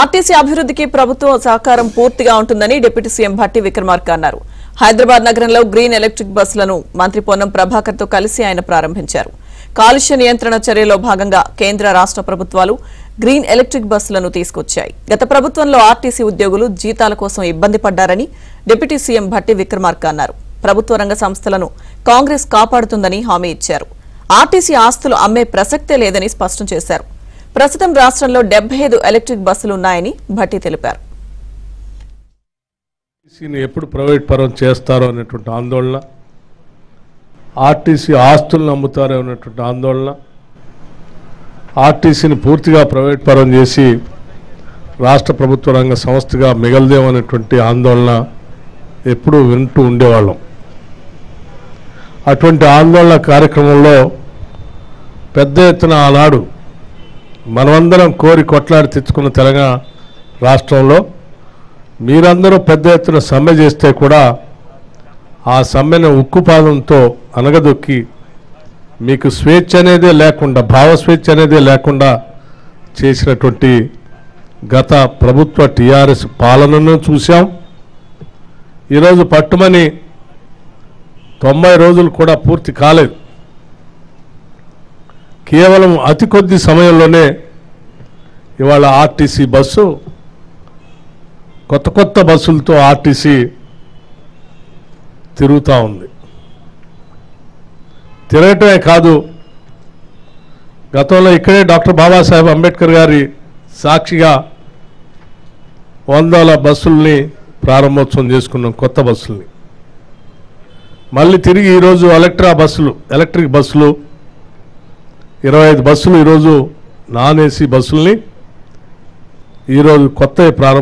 RTC అభివృద్ధికి ప్రభుత్వం సహకారం పూర్తిగా ఉంటుందని డిప్యూటీ సీఎం భట్టి విక్రమార్క అన్నారు. హైదరాబాద్ నగరంలో గ్రీన్ ఎలక్ట్రిక్ బస్సులను మంత్రి పొన్నం ప్రభాకర్ తో కలిసి ఆయన ప్రారంభించారు. కాలుష్య నియంత్రణ చర్యలో భాగంగా కేంద్ర రాష్ట్ర ప్రభుత్వాలు గ్రీన్ ఎలక్ట్రిక్ బస్సులను తీసుకొచ్చాయి. గత ప్రభుత్వంలో ఆర్టీసీ ఉద్యోగులు జీతాల కోసం ఇబ్బంది పడ్డారని డిప్యూటీ సీఎం భట్టి విక్రమార్క అన్నారు. ప్రభుత్వ రంగ సంస్థలను కాంగ్రెస్ కాపాడుతుందని హామీ ఇచ్చారు. ఆర్టీసీ ఆస్తులు అమ్మే ప్రసక్తే లేదని స్పష్టం చేశారు. ప్రస్తుతం రాష్ట్రంలో 75 ఎలక్ట్రిక్ బస్సులు ఉన్నాయని భట్టి తెలిపారు. ఎప్పుడు ప్రైవేట్ పరం చేస్తారో అనేటువంటి ఆందోళన, ఆర్టీసీ ఆస్తులను అమ్ముతారో అనేటువంటి ఆందోళన, ఆర్టీసీని పూర్తిగా ప్రైవేట్ పరం చేసి రాష్ట్ర ప్రభుత్వ రంగ సంస్థగా మిగలదేమనేటువంటి ఆందోళన ఎప్పుడూ వింటూ ఉండేవాళ్ళం. అటువంటి ఆందోళన కార్యక్రమంలో పెద్ద ఎత్తున ఆనాడు మనమందరం కోరి కొట్లాడి తెచ్చుకున్న తెలంగాణ రాష్ట్రంలో మీరందరూ పెద్ద ఎత్తున సమ్మె చేస్తే కూడా ఆ సమ్మెను ఉక్కుపాదంతో అనగదొక్కి మీకు స్వేచ్ఛ అనేదే లేకుండా, భావ స్వేచ్ఛ అనేదే లేకుండా చేసినటువంటి గత ప్రభుత్వ టీఆర్ఎస్ పాలనను చూసాం. ఈరోజు పట్టుమని 90 రోజులు కూడా పూర్తి కాలేదు. కేవలం అతి కొద్ది సమయంలోనే ఇవాళ ఆర్టీసీ బస్సు కొత్త బస్సులతో ఆర్టీసీ తిరుగుతూ ఉంది. తిరగటమే కాదు, గతంలో ఇక్కడే డాక్టర్ బాబాసాహెబ్ అంబేద్కర్ గారి సాక్షిగా 100 బస్సుల్ని ప్రారంభోత్సవం చేసుకున్నాం, కొత్త బస్సుల్ని. మళ్ళీ తిరిగి ఈరోజు ఎలక్ట్రిక్ బస్సులు 25 బస్సులు ఈరోజు నాన్ ఏసీ బస్సుల్ని ఈరోజు కొత్త ప్రారంభం